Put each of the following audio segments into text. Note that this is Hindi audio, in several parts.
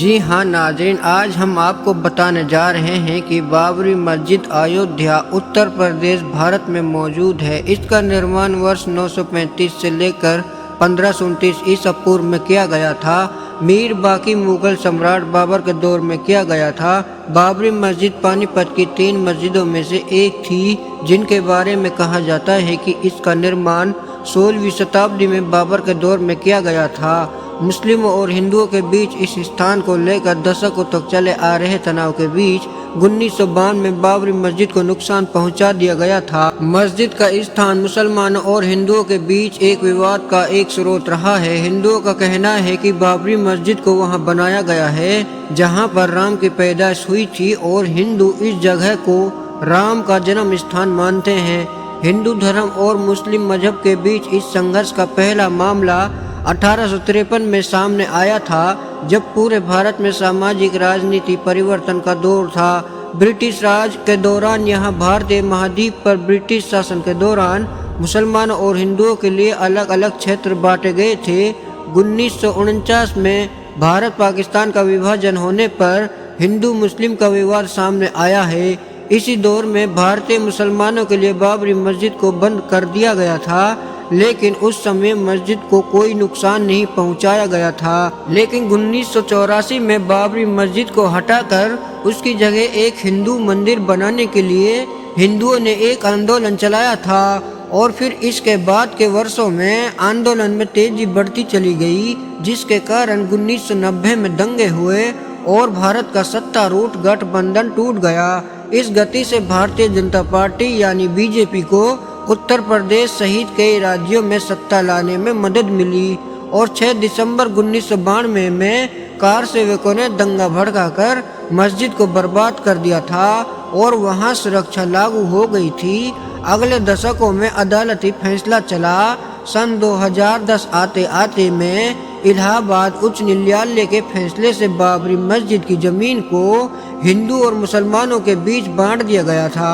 जी हाँ नाज़रीन, आज हम आपको बताने जा रहे हैं कि बाबरी मस्जिद अयोध्या उत्तर प्रदेश भारत में मौजूद है। इसका निर्माण वर्ष 935 से लेकर 1529 ईसा पूर्व में किया गया था। मीर बाकी मुगल सम्राट बाबर के दौर में किया गया था। बाबरी मस्जिद पानीपत की 3 मस्जिदों में से एक थी, जिनके बारे में कहा जाता है कि इसका निर्माण 16वीं शताब्दी में बाबर के दौर में किया गया था। मुस्लिमों और हिंदुओं के बीच इस स्थान को लेकर दशकों तक चले आ रहे तनाव के बीच 1952 में बाबरी मस्जिद को नुकसान पहुंचा दिया गया था। मस्जिद का स्थान मुसलमानों और हिंदुओं के बीच एक विवाद का एक स्रोत रहा है। हिंदुओं का कहना है कि बाबरी मस्जिद को वहां बनाया गया है जहां पर राम की पैदाइश हुई थी, और हिंदू इस जगह को राम का जन्म स्थान मानते हैं। हिंदू धर्म और मुस्लिम मजहब के बीच इस संघर्ष का पहला मामला 1853 में सामने आया था, जब पूरे भारत में सामाजिक राजनीति परिवर्तन का दौर था। ब्रिटिश राज के दौरान यहाँ भारतीय महाद्वीप पर ब्रिटिश शासन के दौरान मुसलमानों और हिंदुओं के लिए अलग अलग क्षेत्र बांटे गए थे। 1949 में भारत पाकिस्तान का विभाजन होने पर हिंदू मुस्लिम का विवाद सामने आया है। इसी दौर में भारतीय मुसलमानों के लिए बाबरी मस्जिद को बंद कर दिया गया था, लेकिन उस समय मस्जिद को कोई नुकसान नहीं पहुंचाया गया था। लेकिन 1984 में बाबरी मस्जिद को हटाकर उसकी जगह एक हिंदू मंदिर बनाने के लिए हिंदुओं ने एक आंदोलन चलाया था, और फिर इसके बाद के वर्षों में आंदोलन में तेजी बढ़ती चली गई, जिसके कारण 1990 में दंगे हुए और भारत का सत्तारूढ़ गठबंधन टूट गया। इस गति से भारतीय जनता पार्टी यानी बीजेपी को उत्तर प्रदेश सहित कई राज्यों में सत्ता लाने में मदद मिली, और 6 दिसंबर 1992 में कार सेवकों ने दंगा भड़काकर मस्जिद को बर्बाद कर दिया था और वहां सुरक्षा लागू हो गई थी। अगले दशकों में अदालती फैसला चला। सन 2010 आते आते में इलाहाबाद उच्च न्यायालय के फैसले से बाबरी मस्जिद की जमीन को हिंदू और मुसलमानों के बीच बांट दिया गया था।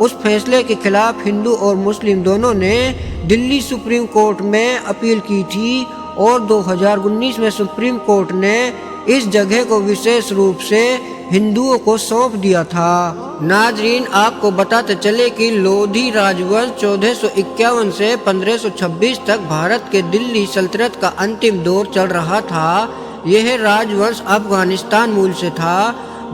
उस फैसले के खिलाफ हिंदू और मुस्लिम दोनों ने दिल्ली सुप्रीम कोर्ट में अपील की थी, और 2019 में सुप्रीम कोर्ट ने इस जगह को विशेष रूप से हिंदुओं को सौंप दिया था। नाजरीन, आपको बताते चले कि लोधी राजवंश 1451 से 1526 तक भारत के दिल्ली सल्तनत का अंतिम दौर चल रहा था। यह राजवंश अफगानिस्तान मूल से था।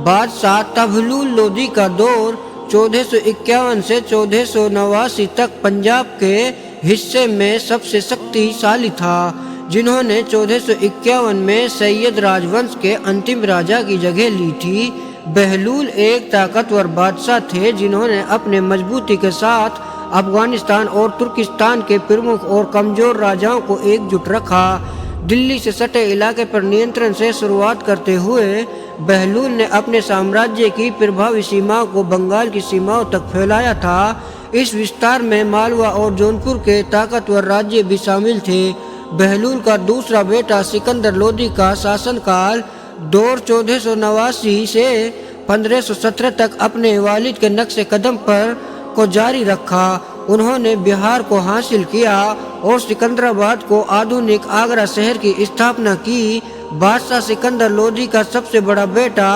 बादशाह तबलुल लोधी का दौर 1451 से 1489 तक पंजाब के हिस्से में सबसे शक्तिशाली था, जिन्होंने 1451 में सैयद राजवंश के अंतिम राजा की जगह ली थी। बहलूल एक ताकतवर बादशाह थे, जिन्होंने अपने मजबूती के साथ अफगानिस्तान और तुर्किस्तान के प्रमुख और कमजोर राजाओं को एकजुट रखा। दिल्ली से सटे इलाके पर नियंत्रण से शुरुआत करते हुए बहलूल ने अपने साम्राज्य की प्रभावी सीमाओं को बंगाल की सीमाओं तक फैलाया था। इस विस्तार में मालवा और जौनपुर के ताकतवर राज्य भी शामिल थे। बहलूल का दूसरा बेटा सिकंदर लोदी का शासनकाल दौर 1489 से 1517 तक अपने वालिद के नक्शे कदम पर को जारी रखा। उन्होंने बिहार को हासिल किया और सिकंदराबाद को आधुनिक आगरा शहर की स्थापना की। बादशाह सिकंदर लोदी का सबसे बड़ा बेटा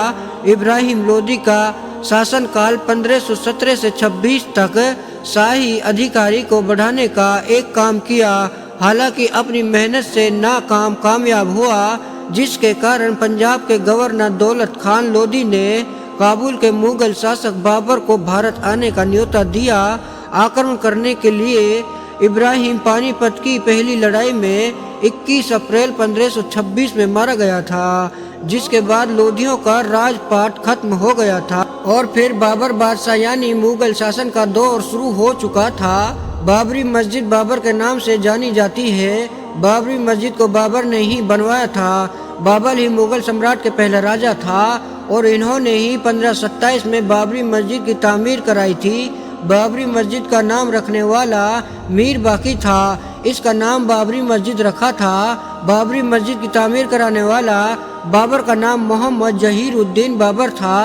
इब्राहिम लोदी का शासनकाल 1517 से 26 तक शाही अधिकारी को बढ़ाने का एक काम किया। हालांकि अपनी मेहनत से नाकाम कामयाब हुआ, जिसके कारण पंजाब के गवर्नर दौलत खान लोदी ने काबुल के मुगल शासक बाबर को भारत आने का न्योता दिया। आक्रमण करने के लिए इब्राहिम पानीपत की पहली लड़ाई में 21 अप्रैल 1526 में मारा गया था, जिसके बाद लोधियों का राजपाट खत्म हो गया था और फिर बाबर बादशाह यानी मुगल शासन का दौर शुरू हो चुका था। बाबरी मस्जिद बाबर के नाम से जानी जाती है। बाबरी मस्जिद को बाबर ने ही बनवाया था। बाबर ही मुगल सम्राट के पहला राजा था, और इन्होंने ही 1527 में बाबरी मस्जिद की तामीर कराई थी। बाबरी मस्जिद का नाम रखने वाला मीर बाकी था। इसका नाम बाबरी मस्जिद रखा था। बाबरी मस्जिद की तामीर कराने वाला बाबर का नाम मोहम्मद जहीरुद्दीन बाबर था।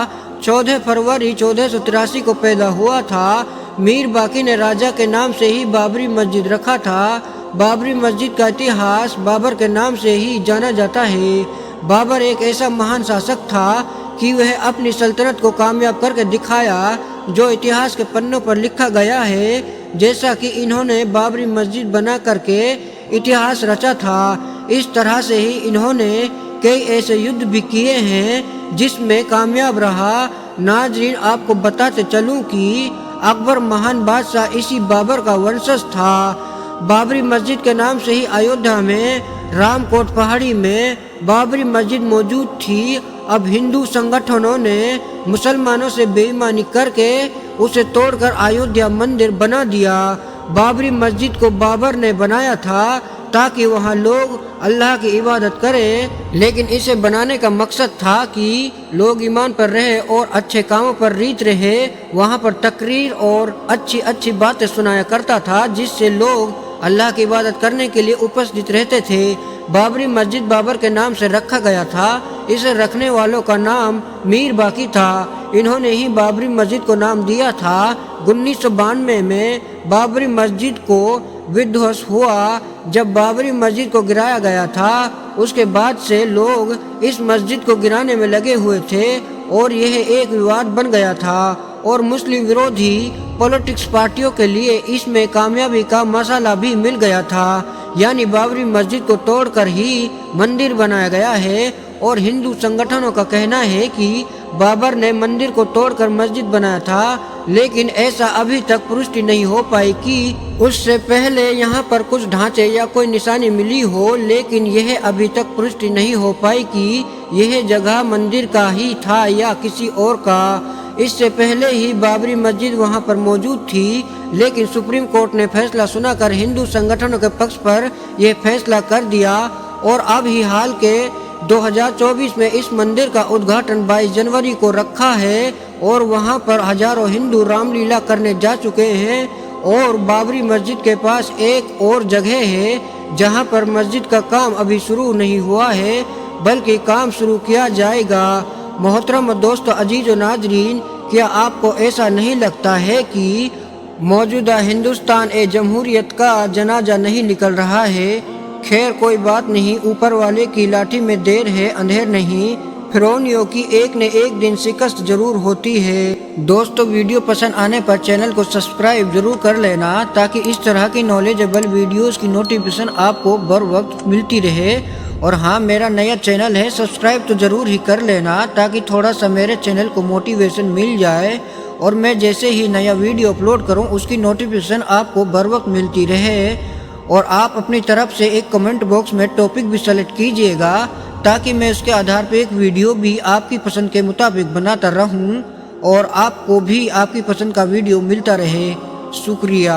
14 फरवरी 1483 को पैदा हुआ था। मीर बाकी ने राजा के नाम से ही बाबरी मस्जिद रखा था। बाबरी मस्जिद का इतिहास बाबर के नाम से ही जाना जाता है। बाबर एक ऐसा महान शासक था कि वह अपनी सल्तनत को कामयाब करके दिखाया, जो इतिहास के पन्नों पर लिखा गया है। जैसा कि इन्होंने बाबरी मस्जिद बना करके इतिहास रचा था, इस तरह से ही इन्होंने कई ऐसे युद्ध भी किए हैं जिसमें कामयाब रहा। नाजरीन, आपको बताते चलूं कि अकबर महान बादशाह इसी बाबर का वंशज था। बाबरी मस्जिद के नाम से ही अयोध्या में रामकोट पहाड़ी में बाबरी मस्जिद मौजूद थी। अब हिंदू संगठनों ने मुसलमानों से बेईमानी करके उसे तोड़कर अयोध्या मंदिर बना दिया। बाबरी मस्जिद को बाबर ने बनाया था ताकि वहाँ लोग अल्लाह की इबादत करें, लेकिन इसे बनाने का मकसद था कि लोग ईमान पर रहे और अच्छे कामों पर रीत रहे। वहाँ पर तकरीर और अच्छी अच्छी बातें सुनाया करता था, जिससे लोग अल्लाह की इबादत करने के लिए उपस्थित रहते थे। बाबरी मस्जिद बाबर के नाम से रखा गया था। इसे रखने वालों का नाम मीर बाकी था। इन्होंने ही बाबरी मस्जिद को नाम दिया था। 1992 में बाबरी मस्जिद को विध्वंस हुआ। जब बाबरी मस्जिद को गिराया गया था, उसके बाद से लोग इस मस्जिद को गिराने में लगे हुए थे और यह एक विवाद बन गया था और मुस्लिम विरोधी पॉलिटिक्स पार्टियों के लिए इसमें कामयाबी का मसाला भी मिल गया था। यानी बाबरी मस्जिद को तोड़कर ही मंदिर बनाया गया है और हिंदू संगठनों का कहना है कि बाबर ने मंदिर को तोड़कर मस्जिद बनाया था, लेकिन ऐसा अभी तक पुष्टि नहीं हो पाई कि उससे पहले यहाँ पर कुछ ढांचे या कोई निशानी मिली हो। लेकिन यह अभी तक पुष्टि नहीं हो पाई कि यह जगह मंदिर का ही था या किसी और का। इससे पहले ही बाबरी मस्जिद वहां पर मौजूद थी, लेकिन सुप्रीम कोर्ट ने फैसला सुनाकर हिंदू संगठनों के पक्ष पर यह फैसला कर दिया और अब ही हाल के 2024 में इस मंदिर का उद्घाटन 22 जनवरी को रखा है और वहां पर हजारों हिंदू रामलीला करने जा चुके हैं। और बाबरी मस्जिद के पास एक और जगह है जहां पर मस्जिद का काम अभी शुरू नहीं हुआ है, बल्कि काम शुरू किया जाएगा। मोहतरम दोस्तों, अजीज और नाजरीन, क्या आपको ऐसा नहीं लगता है कि मौजूदा हिंदुस्तान ए जमहूरियत का जनाजा नहीं निकल रहा है? खैर कोई बात नहीं, ऊपर वाले की लाठी में देर है अंधेर नहीं। फिरौनियों की एक न एक दिन शिकस्त जरूर होती है। दोस्तों, वीडियो पसंद आने पर चैनल को सब्सक्राइब जरूर कर लेना ताकि इस तरह की नॉलेजेबल वीडियोस की नोटिफिकेशन आपको बर वक्त मिलती रहे। और हाँ, मेरा नया चैनल है, सब्सक्राइब तो ज़रूर ही कर लेना ताकि थोड़ा सा मेरे चैनल को मोटिवेशन मिल जाए और मैं जैसे ही नया वीडियो अपलोड करूं उसकी नोटिफिकेशन आपको बर वक्त मिलती रहे। और आप अपनी तरफ से एक कमेंट बॉक्स में टॉपिक भी सेलेक्ट कीजिएगा ताकि मैं उसके आधार पर एक वीडियो भी आपकी पसंद के मुताबिक बनाता रहूं और आपको भी आपकी पसंद का वीडियो मिलता रहे। शुक्रिया।